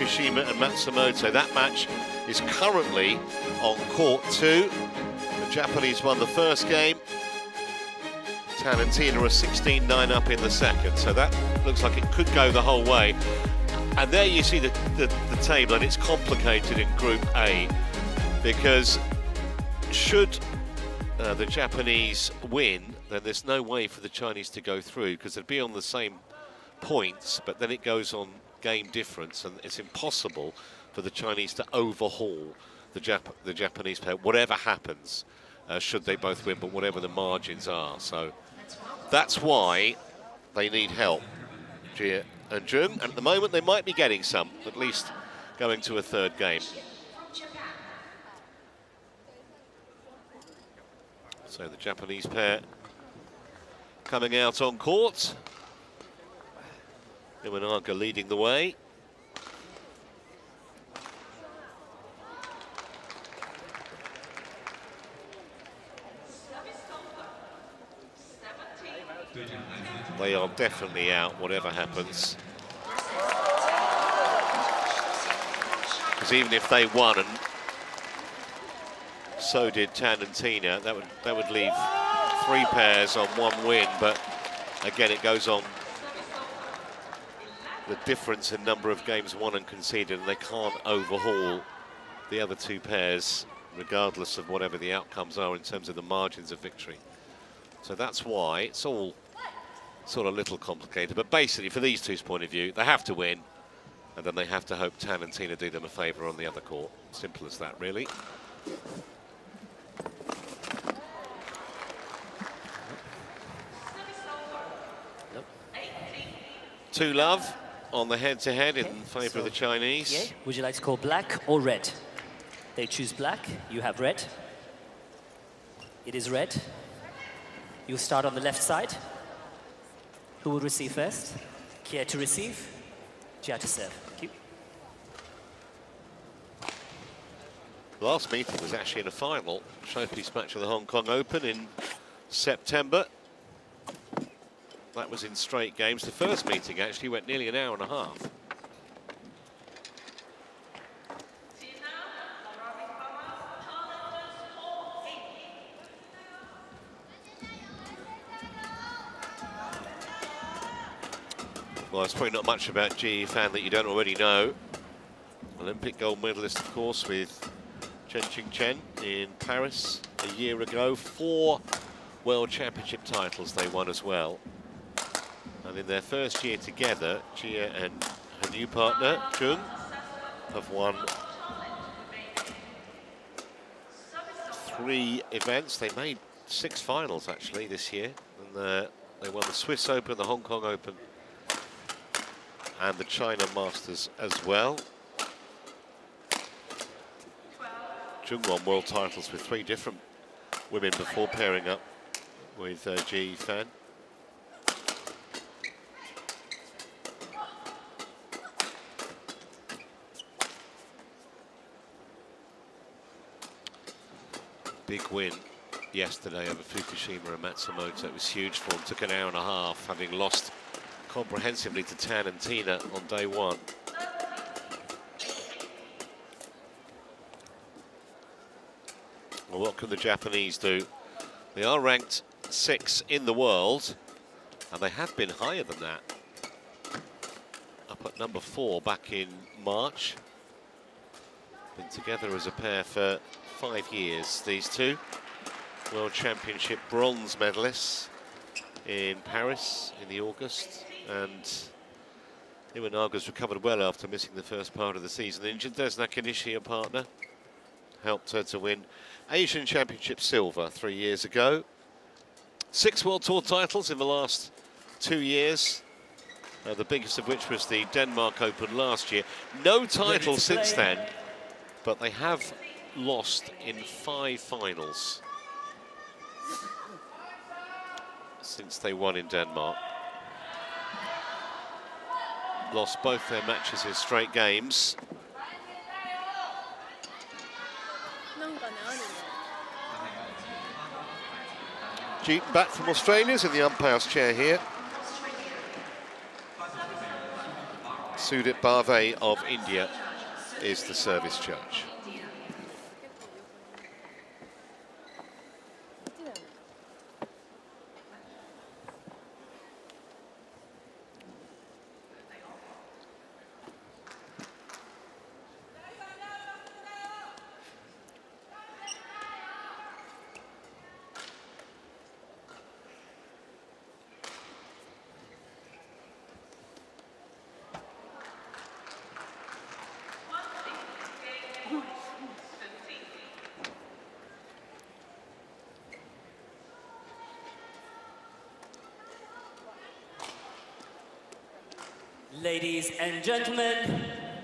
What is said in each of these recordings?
Fukushima and Matsumoto. That match is currently on court 2. The Japanese won the first game. Tan and Tina are 16-9 up in the second, so that looks like it could go the whole way. And there you see the table, and it's complicated in Group A, because should the Japanese win, then there's no way for the Chinese to go through, because they'd be on the same points, but then it goes on game difference, and it's impossible for the Chinese to overhaul the Japanese pair, whatever happens, should they both win, but whatever the margins are. So that's why they need help, Jia and Zhang, and at the moment they might be getting some, at least going to a third game. So the Japanese pair coming out on court. Iwanaga leading the way. They are definitely out, whatever happens. Because even if they won, and so did Tan and Tina, that would leave 3 pairs on 1 win. But again, it goes on the difference in number of games won and conceded, and they can't overhaul the other 2 pairs, regardless of whatever the outcomes are in terms of the margins of victory. So that's why it's all sort of a little complicated, but basically for these two's point of view, they have to win, and then they have to hope Tan and Tina do them a favour on the other court. Simple as that, really. Yep. 2-love on the head-to-head in favour of the Chinese. Yeah. Would you like to call black or red? They choose black, you have red. It is red. You start on the left side. Who will receive first? Kia to receive, Jia to serve. Thank you. Last meeting was actually in a final showpiece match of the Hong Kong Open in September. That was in straight games. The first meeting actually went nearly an hour and a half. Well, it's probably not much about Fan that you don't already know. Olympic gold medalist, of course, with Chen in Paris a year ago. 4 World Championship titles they won as well. And in their first year together, Jia and her new partner, Zhang, have won 3 events. They made 6 finals, actually, this year. And they won the Swiss Open, the Hong Kong Open, and the China Masters as well. Zhang won world titles with 3 different women before pairing up with Fan. Big win yesterday over Fukushima and Matsumoto. It was huge for them. Took an hour and a half, having lost comprehensively to Tan and Tina on day 1. Well, what can the Japanese do? They are ranked 6 in the world, and they have been higher than that. Up at number 4 back in March. Been together as a pair for 5 years, these two. World Championship bronze medalists in Paris in the August. And Iwanaga's recovered well after missing the first part of the season. Injured, there's Nakanishi, a partner. Helped her to win Asian Championship silver 3 years ago. 6 World Tour titles in the last 2 years. The biggest of which was the Denmark Open last year. No title since then, but they have lost in 5 finals since they won in Denmark. Lost both their matches in straight games. Jeeton back from Australia's in the umpire's chair here. Sudip Bave of India is the service judge. Ladies and gentlemen,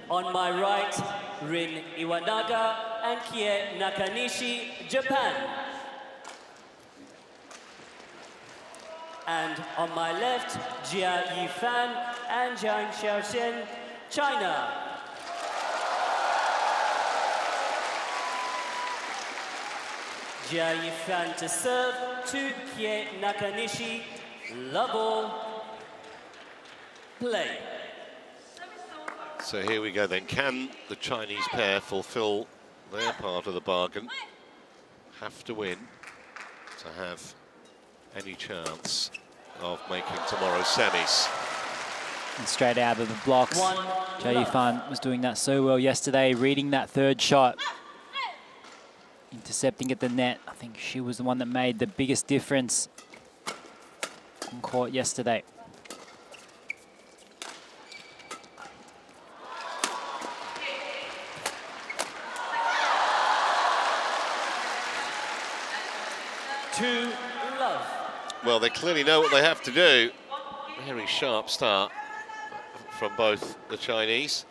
on my right, Rin Iwanaga and Kie Nakanishi, Japan. And on my left, Jia Yifan and Zhang Xiaoxian, China. Jia Yifan to serve to Kie Nakanishi, love all, play. So here we go then. Can the Chinese pair fulfill their part of the bargain? Have to win to have any chance of making tomorrow's semis. And straight out of the blocks, Jia Yifan was doing that so well yesterday, reading that third shot, intercepting at the net. I think she was the one that made the biggest difference on court yesterday. To love. Well, they clearly know what they have to do. Very sharp start from both the Chinese.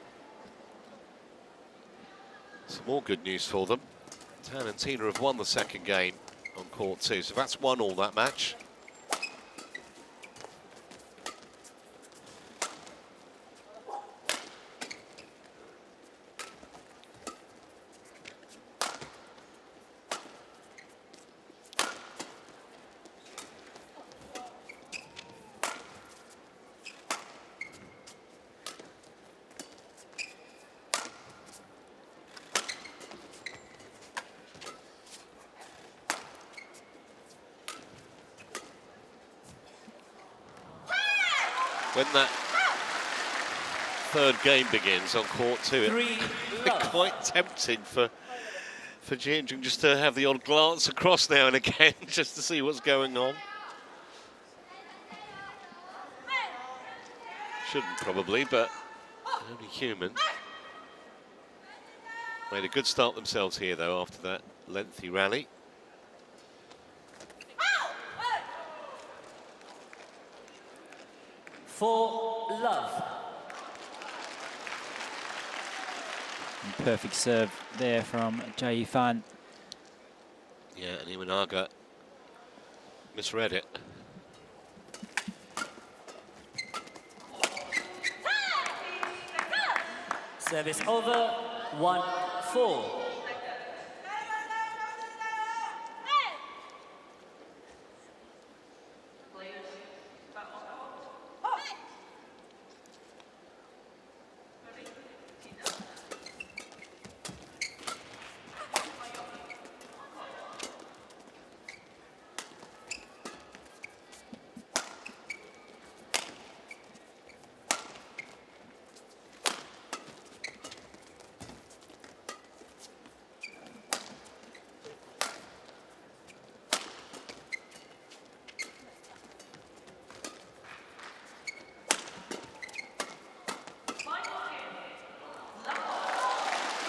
Some more good news for them. Tan and Tina have won the second game on court 2, so that's 1-1 that match. When that third game begins on court 2, it's quite tempting for Zhang just to have the odd glance across now and again just to see what's going on. Shouldn't probably, but only human. Made a good start themselves here though after that lengthy rally. For love. And perfect serve there from Jia Yifan. Yeah, and Iwanaga misread it. Service over, 1-4.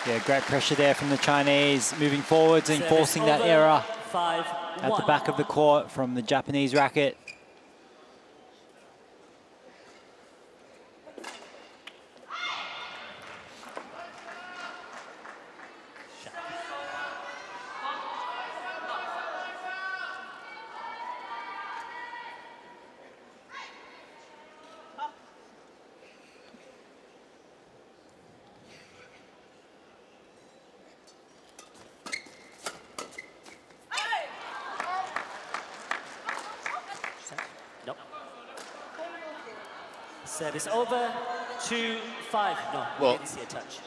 Yeah, great pressure there from the Chinese, moving forwards and forcing that error at the back of the court from the Japanese racket. Service over, 2-5. No, Well, we didn't see a touch.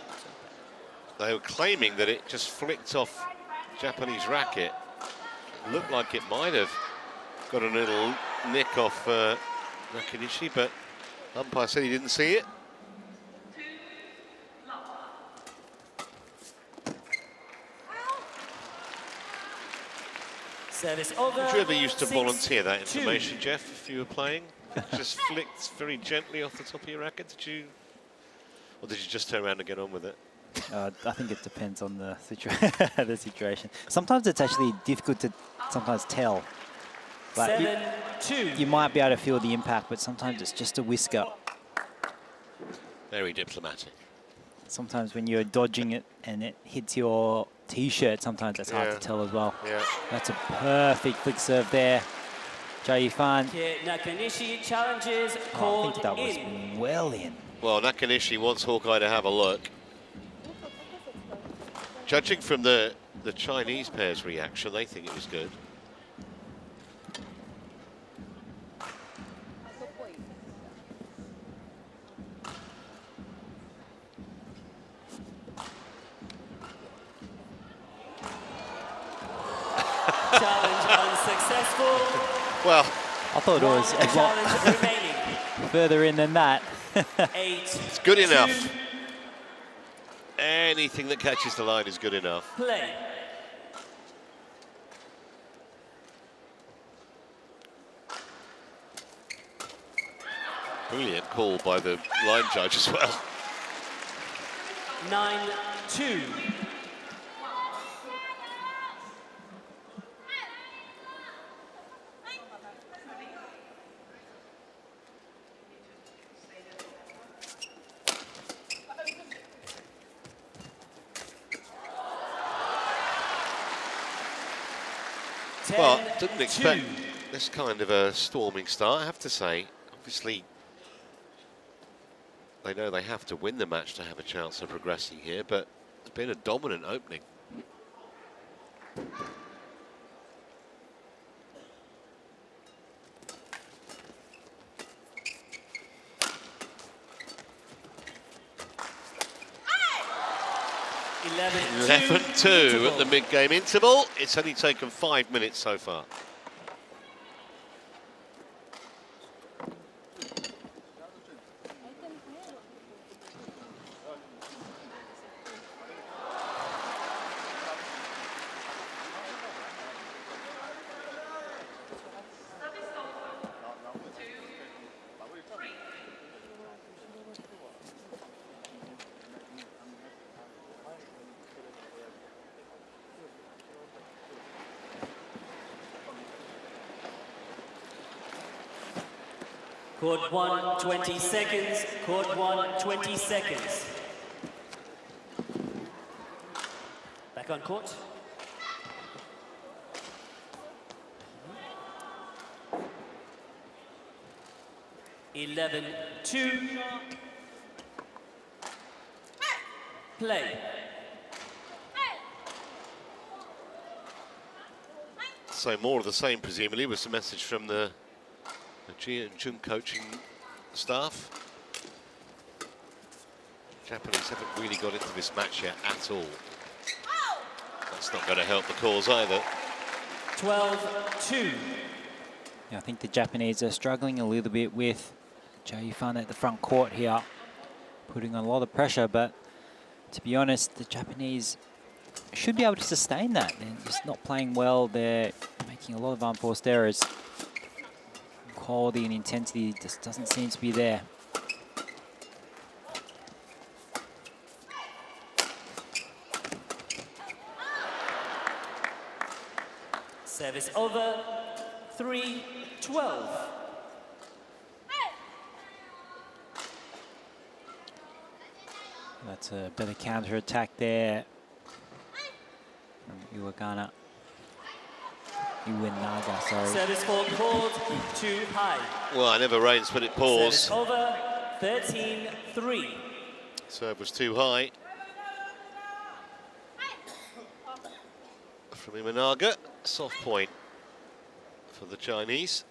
They were claiming that it just flicked off Japanese racket. Looked like it might have got a little nick off Nakanishi, but umpire said he didn't see it. Service over. Did you ever used to 6-2. volunteer that information, Jeff, if you were playing? Just flicked very gently off the top of your racket, did you? Or did you just turn around and get on with it? I think it depends on the, the situation. Sometimes it's actually difficult to sometimes tell. Like 7-2. you might be able to feel the impact, but sometimes it's just a whisker. Very diplomatic. Sometimes when you're dodging it and it hits your T-shirt, sometimes that's hard to tell as well. Yeah. That's a perfect flick serve there. Jai Yifan. Nakanishi challenges I called think that was in. well in. Well, Nakanishi wants Hawkeye to have a look. Judging from the Chinese pair's reaction, they think it was good. Challenge unsuccessful. Well, I thought it was a Challenge remaining. lot further in than that. 8. it's good enough. Anything that catches the line is good enough. Play. Brilliant call by the line judge as well. 9-2. Well, didn't expect this kind of a storming start, I have to say. Obviously, they know they have to win the match to have a chance of progressing here, but it's been a dominant opening. Eleven 11-2 at the mid-game interval. It's only taken 5 minutes so far. Court 1, 20 seconds. Court 1, 20 seconds. Back on court. Eleven 2. Play. So more of the same, presumably, was the message from the Jun coaching staff. Japanese haven't really got into this match yet at all. That's not going to help the cause either. 12-2. Yeah, I think the Japanese are struggling a little bit with Jai Yifan at the front court here, putting on a lot of pressure, but to be honest, the Japanese should be able to sustain that. They're just not playing well. They're making a lot of unforced errors. Quality and intensity just doesn't seem to be there. Service over. 3-12. That's a better counter attack there from Iwanaga. Sorry. Service ball called too high. Well, it never rains, but it pours. Service over. 13-3. Serve was too high. From Iwanaga, soft point for the Chinese.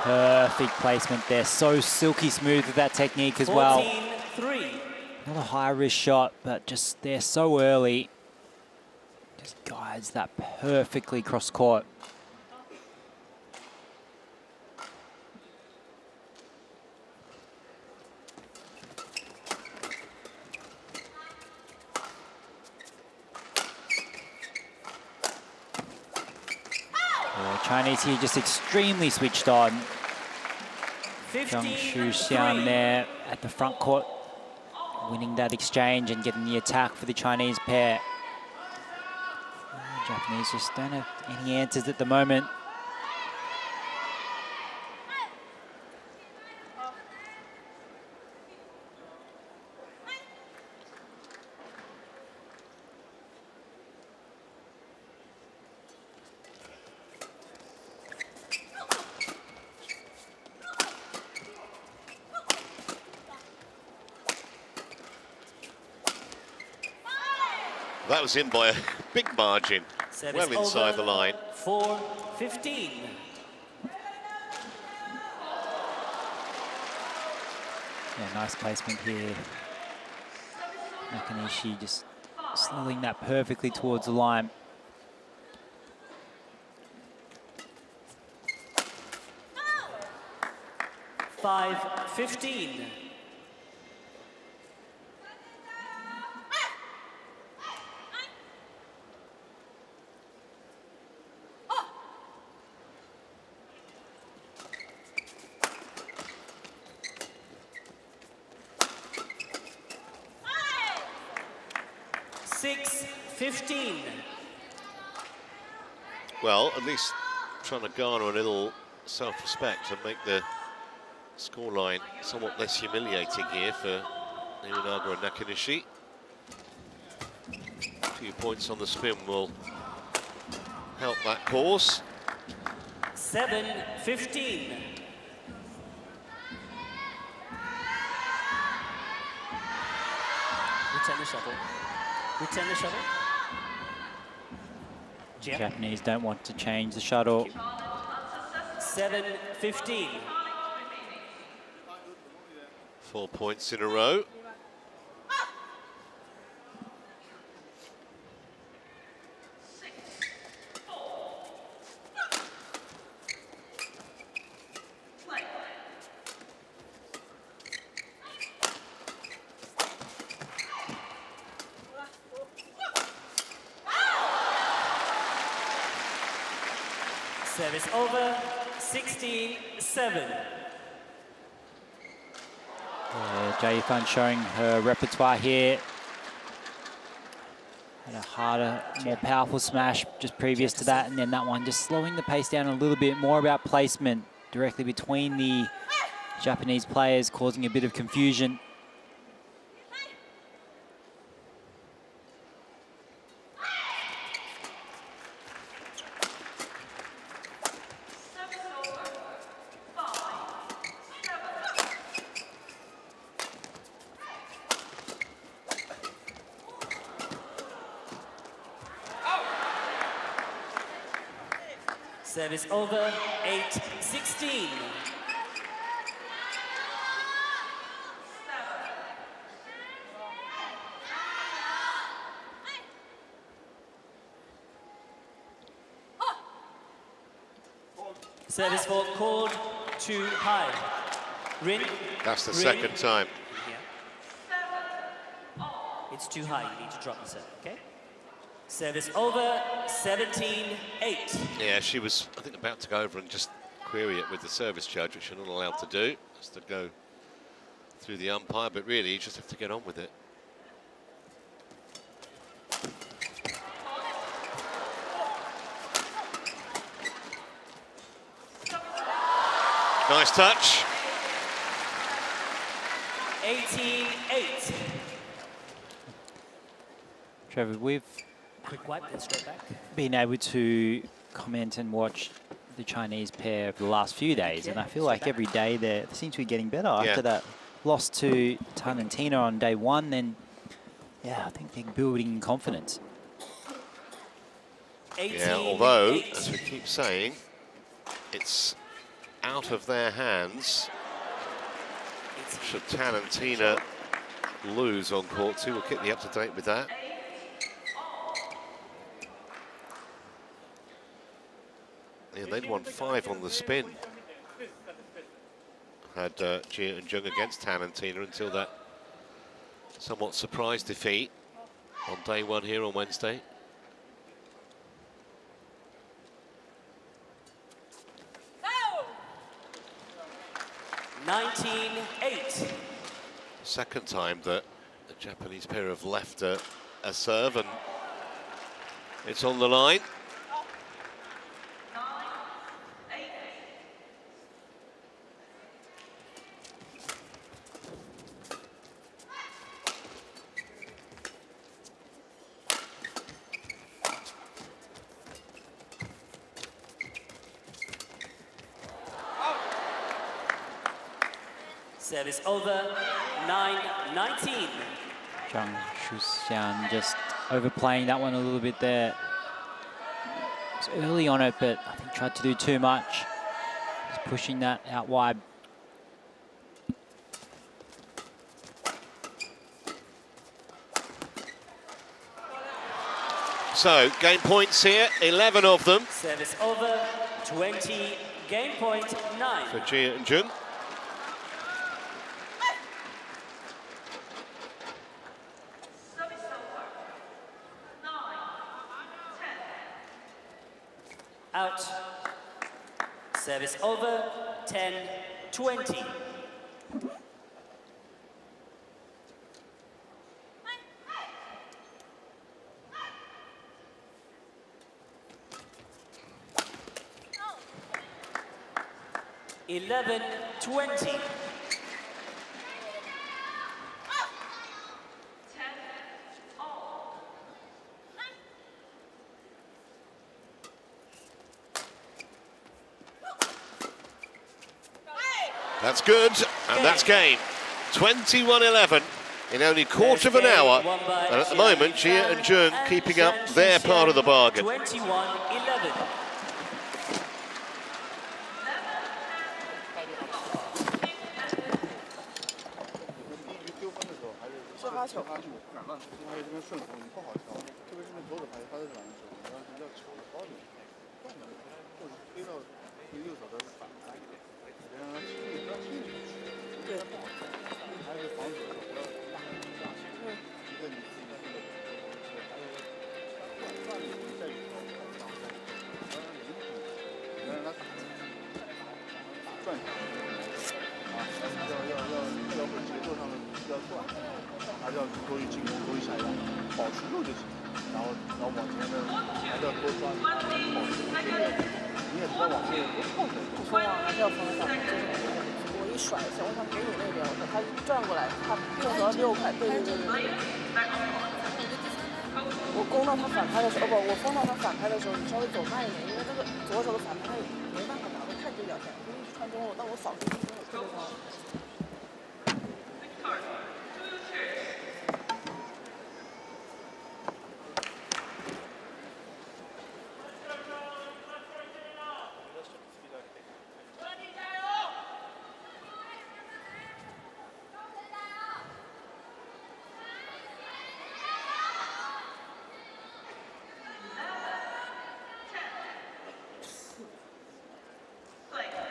Perfect placement there. So silky smooth with that technique as well. 14-3. Not a high risk shot, but just there so early. Just guides that perfectly cross court. Chinese here just extremely switched on. Zhang Xiang there at the front court, winning that exchange and getting the attack for the Chinese pair. The Japanese just don't have any answers at the moment. That was in by a big margin, well inside the line. 4-15. Yeah, nice placement here. Nakanishi just slowing that perfectly towards the line. Five, 15. Well, at least trying to garner a little self-respect and make the scoreline somewhat less humiliating here for Iwanaga and Nakanishi. A few points on the spin will help that cause. 7-15. Return the shuttle. Return the shuttle. Japanese don't want to change the shuttle. 7-15. 4 points in a row. Service over, 16-7. Jae showing her repertoire here. Had a harder, more powerful smash just previous to that, and then that one just slowing the pace down a little bit, more about placement directly between the Japanese players, causing a bit of confusion. Service over, 8-16. Service fault called too high. Rin. That's the second time. Yeah. It's too high, you need to drop the serve, okay? Service over, 17-8. Yeah, she was, I think, about to go over and just query it with the service judge, which you're not allowed to do, just to go through the umpire, but really you just have to get on with it. Nice touch. 18-8. Trevor, we've Quick wipe, then straight back. been able to comment and watch the Chinese pair for the last few days, and I feel like every day they seem to be getting better. After that loss to Tan and Tina on day one, then yeah, I think they're building confidence. Yeah, although, as we keep saying, it's out of their hands. Should Tan and Tina lose on court 2, we'll keep you up to date with that. Yeah, they'd won 5 on the spin. Had Jia and Zhang against Tan and Tina until that somewhat surprise defeat on day 1 here on Wednesday. Oh. 19-8. Second time that the Japanese pair have left a serve, and it's on the line. Service over, 9-19. Zhang Shuxian just overplaying that one a little bit there. It's early on it, but I think tried to do too much. Just pushing that out wide. So, game points here, 11 of them. Service over, 20, game point 9. For Jia and Zhang. Out. Service over, 10-20. Oh. 11-20. That's good, and that's game. 21-11 in only a quarter of an hour. And at the moment, Jia and Zhang keeping up their part of the bargain. 21-11.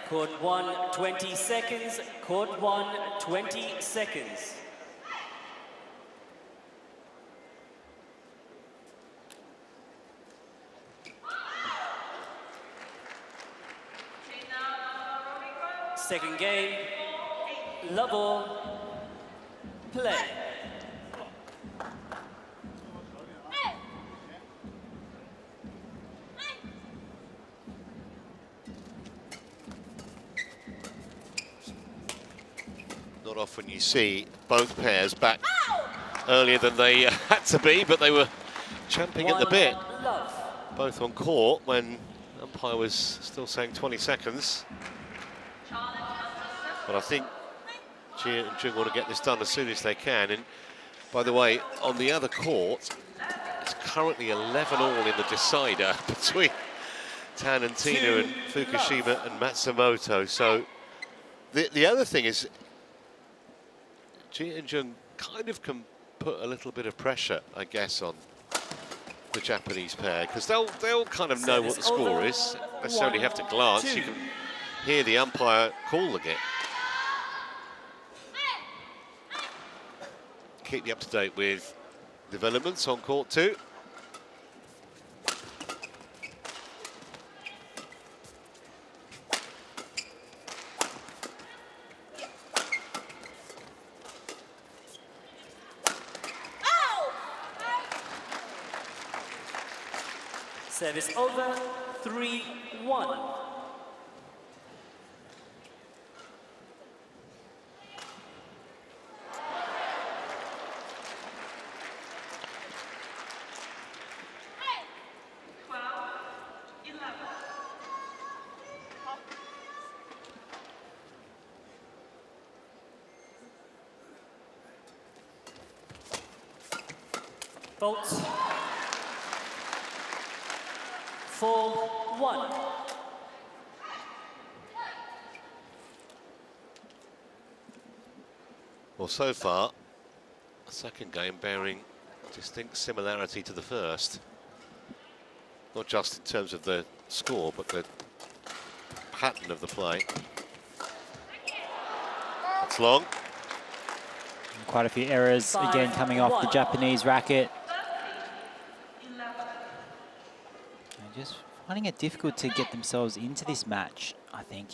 Court 1, 20 seconds. Court 1, 20 seconds. Second game, level, play. Not often you see both pairs back earlier than they had to be, but they were champing at the bit. Both on court when the umpire was still saying 20 seconds. But I think Jia and Zhang want to get this done as soon as they can. And by the way, on the other court, it's currently 11-all in the decider between Tanantina and Fukushima and Matsumoto. So the other thing is, Ji and Zhang kind of can put a little bit of pressure, I guess, on the Japanese pair, because they'll kind of know what the score is. Necessarily have to glance. You can hear the umpire call again. Keep you up to date with developments on court 2. Service over, 3-1. Fault. 4-1. Well, so far, the second game bearing distinct similarity to the first. Not just in terms of the score, but the pattern of the play. That's long. Quite a few errors again coming off the Japanese racket. Just finding it difficult to get themselves into this match, I think.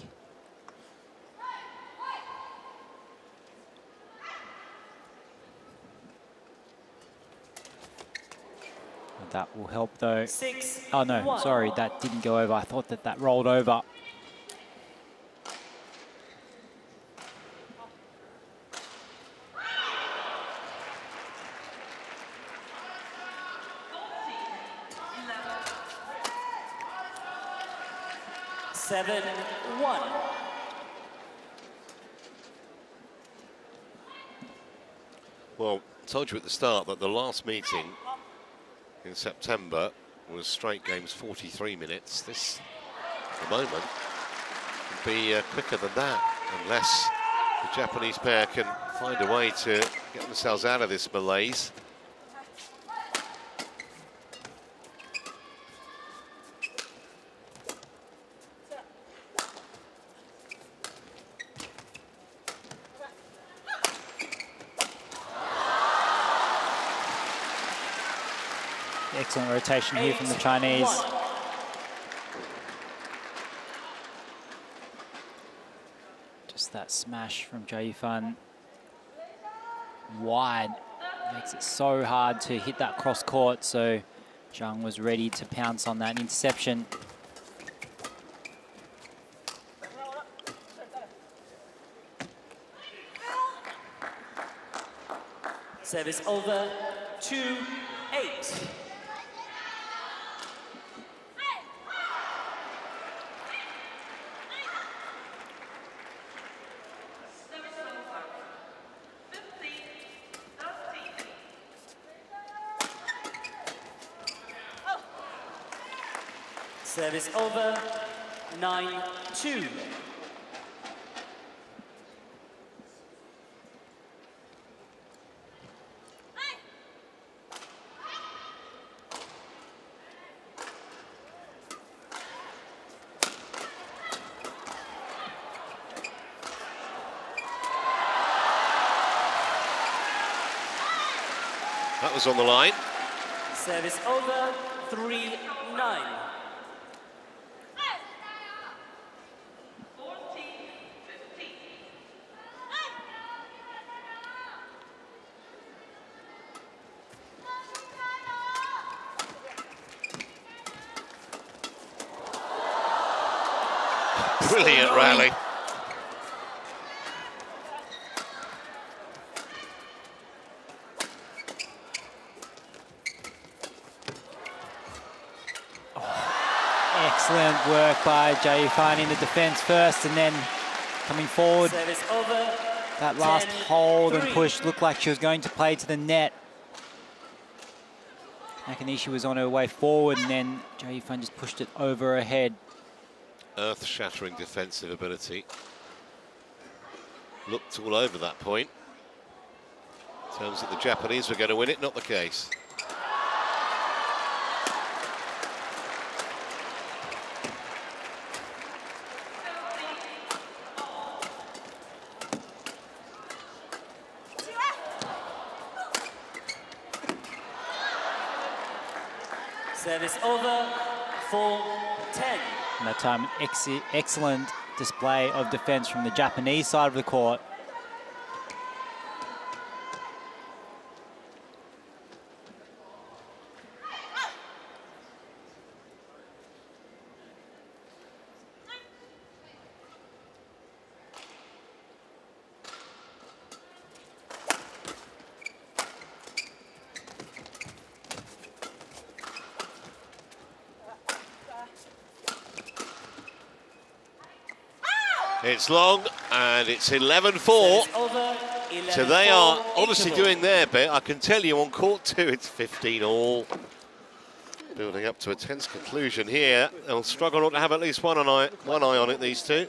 That will help though. 6-1. Oh no, sorry, that didn't go over. I thought that rolled over. Well, I told you at the start that the last meeting in September was straight games 43 minutes. This, at the moment, could be quicker than that, unless the Japanese pair can find a way to get themselves out of this malaise. Excellent rotation here from the Chinese. Just that smash from Jia Yifan wide makes it so hard to hit that cross court, so Zhang was ready to pounce on that interception. Service over, 2-8. Service over, 9-2. That was on the line. Service over, 3-9. Brilliant rally. Excellent work by Jia Yifan in the defense first, and then coming forward. Service over, That last hold and 10-3. push looked like she was going to play to the net. Nakanishi was on her way forward, and then Jia Yifan just pushed it over her head. Earth-shattering defensive ability. Looked all over that point. In terms of the Japanese were going to win it, not the case. Service over, 4-10. And that time, excellent display of defense from the Japanese side of the court. It's long, and it's 11-4. So they are obviously doing their bit. I can tell you on court 2, it's 15 all. Building up to a tense conclusion here. They'll struggle not to have at least one eye on it, these two.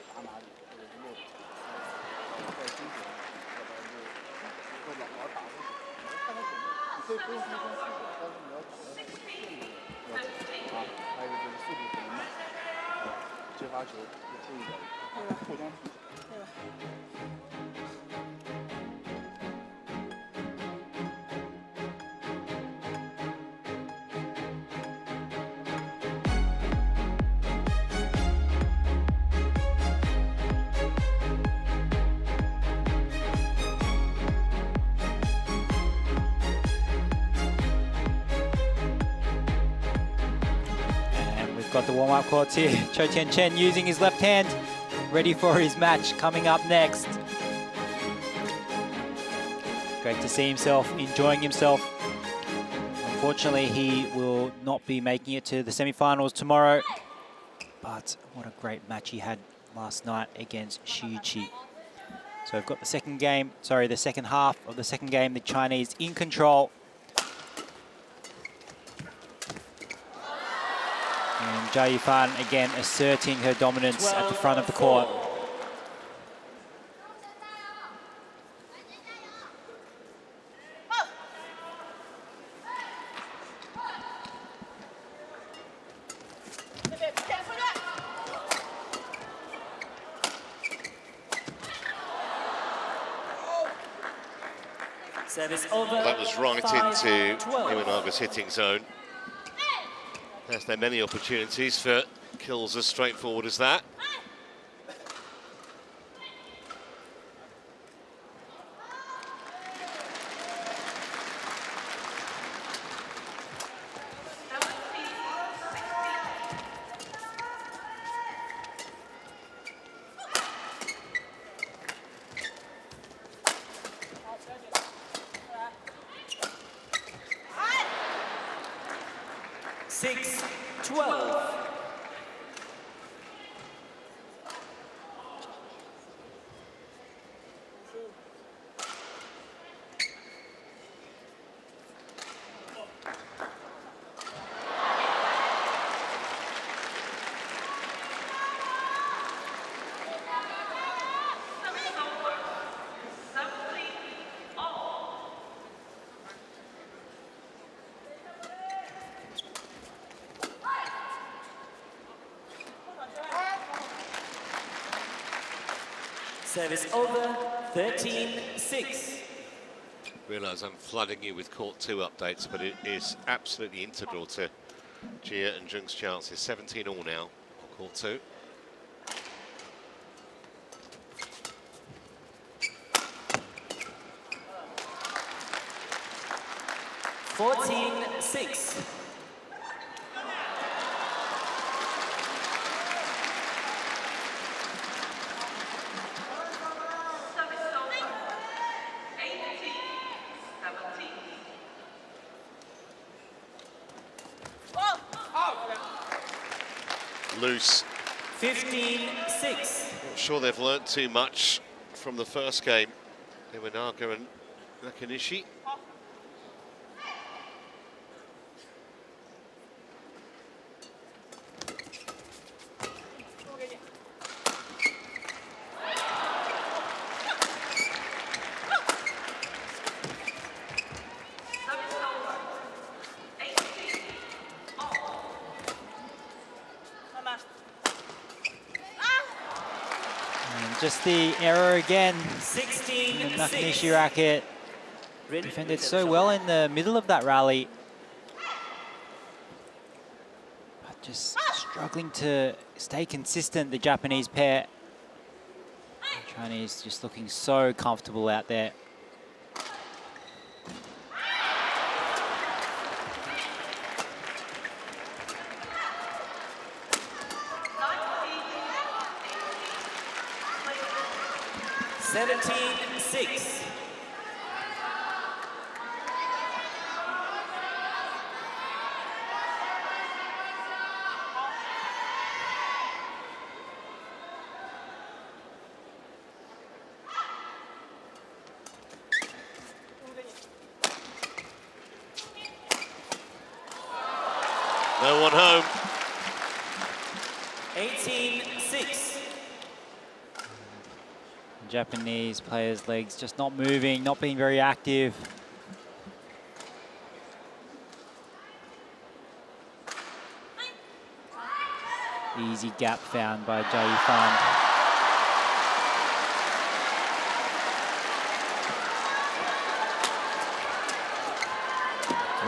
Got the warm-up courts here. Chen using his left hand, ready for his match coming up next. Great to see himself enjoying himself. Unfortunately, he will not be making it to the semi-finals tomorrow. But what a great match he had last night against Shiuchi. So we've got the second half of the second game, the Chinese in control. And Jia Yifan again asserting her dominance at the front of the court. Service over. That was right into Iwanaga's hitting zone. There's there many opportunities for kills as straightforward as that. Service over, 13-6. Realise I'm flooding you with court 2 updates, but it is absolutely integral to Jia and Zhang's chances. 17 all now on court 2. (14-6). Loose. 15-6. Not sure they've learnt too much from the first game. Iwanaga and Nakanishi. just the error again. 16. The Nakanishi racket defended so well in the middle of that rally. But just struggling to stay consistent, the Japanese pair. The Chinese just looking so comfortable out there. No one home. 18-6. Japanese players' legs just not moving, not being very active. Easy gap found by Jae-fan.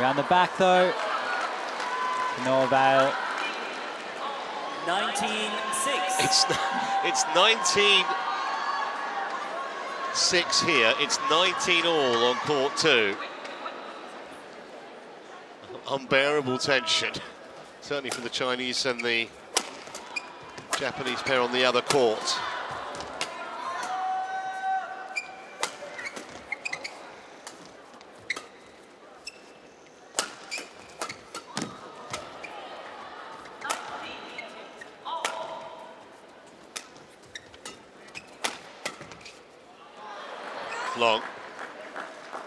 Around the back though. No avail. 19-6. It's 19-6 here. It's 19 all on court 2. Unbearable tension, certainly for the Chinese and the Japanese pair on the other court. Long.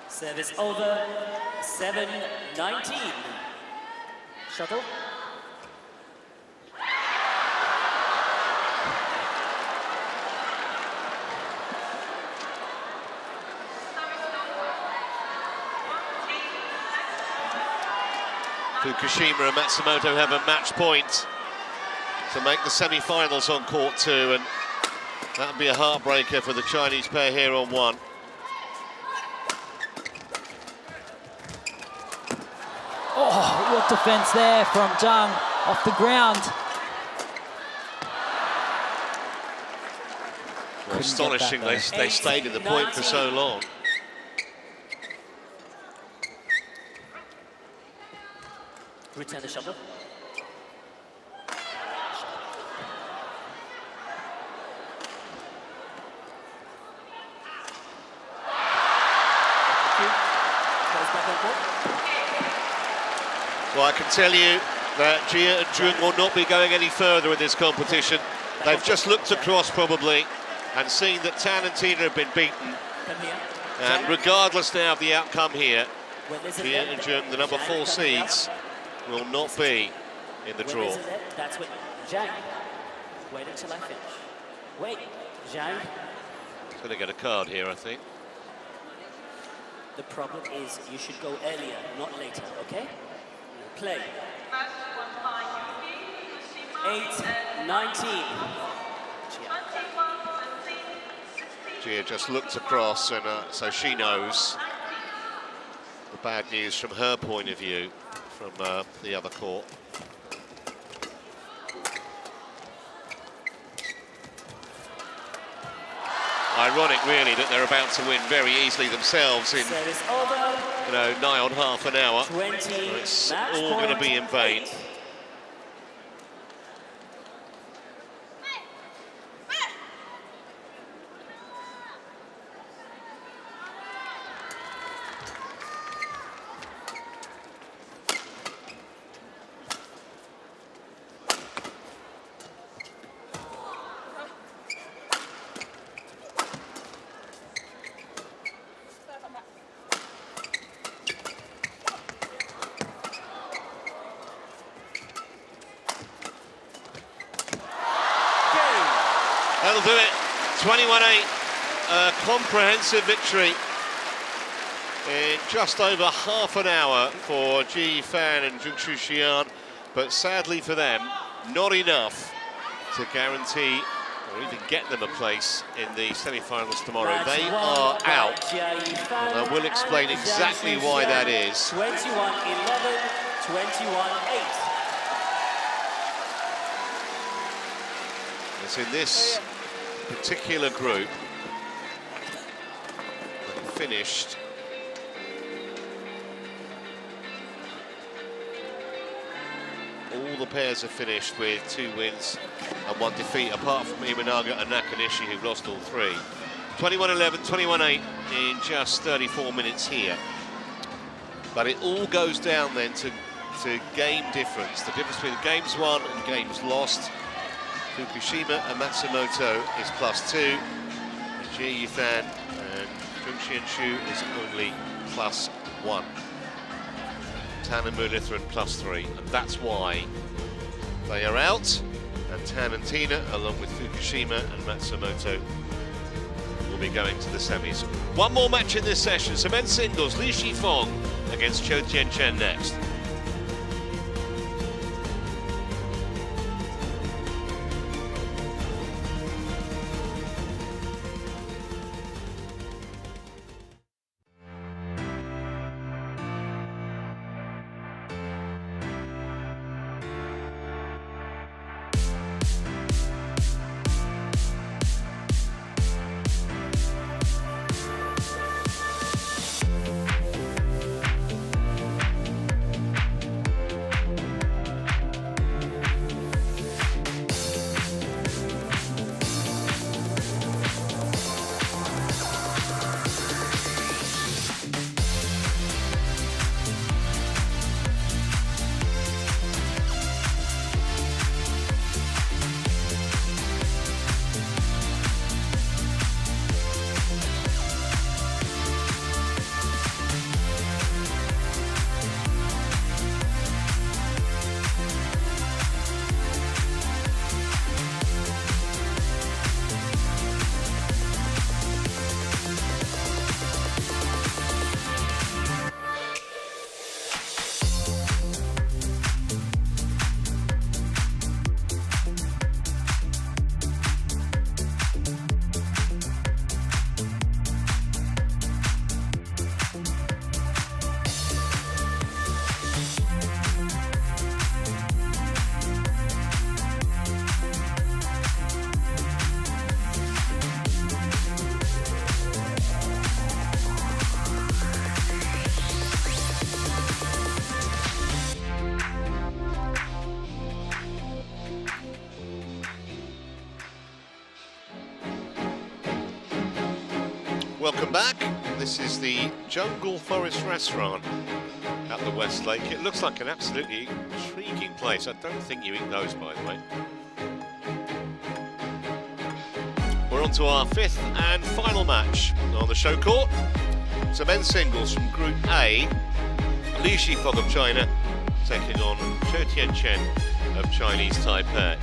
Service over. 7-19. Shuttle. Fukushima and Matsumoto have a match point to make the semi-finals on court 2, and that would be a heartbreaker for the Chinese pair here on 1. Oh, what defense there from Zhang off the ground. Well, astonishing, they stayed in the point for so long. Return the shuttle. Well, I can tell you that Jia and Zhang will not be going any further in this competition. They've just looked across probably and seen that Tan and Tina have been beaten. And regardless now of the outcome here, Jia and Zhang, the number 4 seeds, will not be in the draw. That's what Zhang. Wait until I finish. Wait, Zhang. He's going to get a card here, I think. The problem is you should go earlier, not later, okay? Play. 8-19. Jia just looked across, and so she knows the bad news from her point of view from the other court. Ironic, really, that they're about to win very easily themselves in, you know, nigh on half an hour. It's all going to be in vain. That'll do it. 21-8, a comprehensive victory in just over half an hour for Ji-fan and Zhang Xian, but sadly for them, not enough to guarantee or even get them a place in the semi-finals tomorrow. They are out, and I will explain exactly why that is. 21-11, 21-8. It's in this particular group they finished all the pairs have finished with 2 wins and 1 defeat, apart from Iwanaga and Nakanishi, who've lost all 3. 21-11, 21-8 in just 34 minutes here. But it all goes down then to game difference, the difference between games won and games lost. Fukushima and Matsumoto is +2, and Jie Yifan and Zhang is only +1. Tan and Mulithran +3, and that's why they are out. And Tan and Tina, along with Fukushima and Matsumoto, will be going to the semis. One more match in this session. So men's singles, Li Shifeng against Chou Tianchen next. Welcome back. This is the Jungle Forest Restaurant at the West Lake. It looks like an absolutely intriguing place. I don't think you eat those, by the way. We're on to our 5th and final match on the show court. So men's singles from Group A, Li Shifeng of China taking on Chou Tianchen of Chinese Taipei.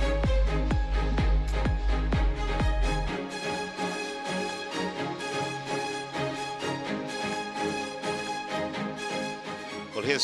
Well, here's how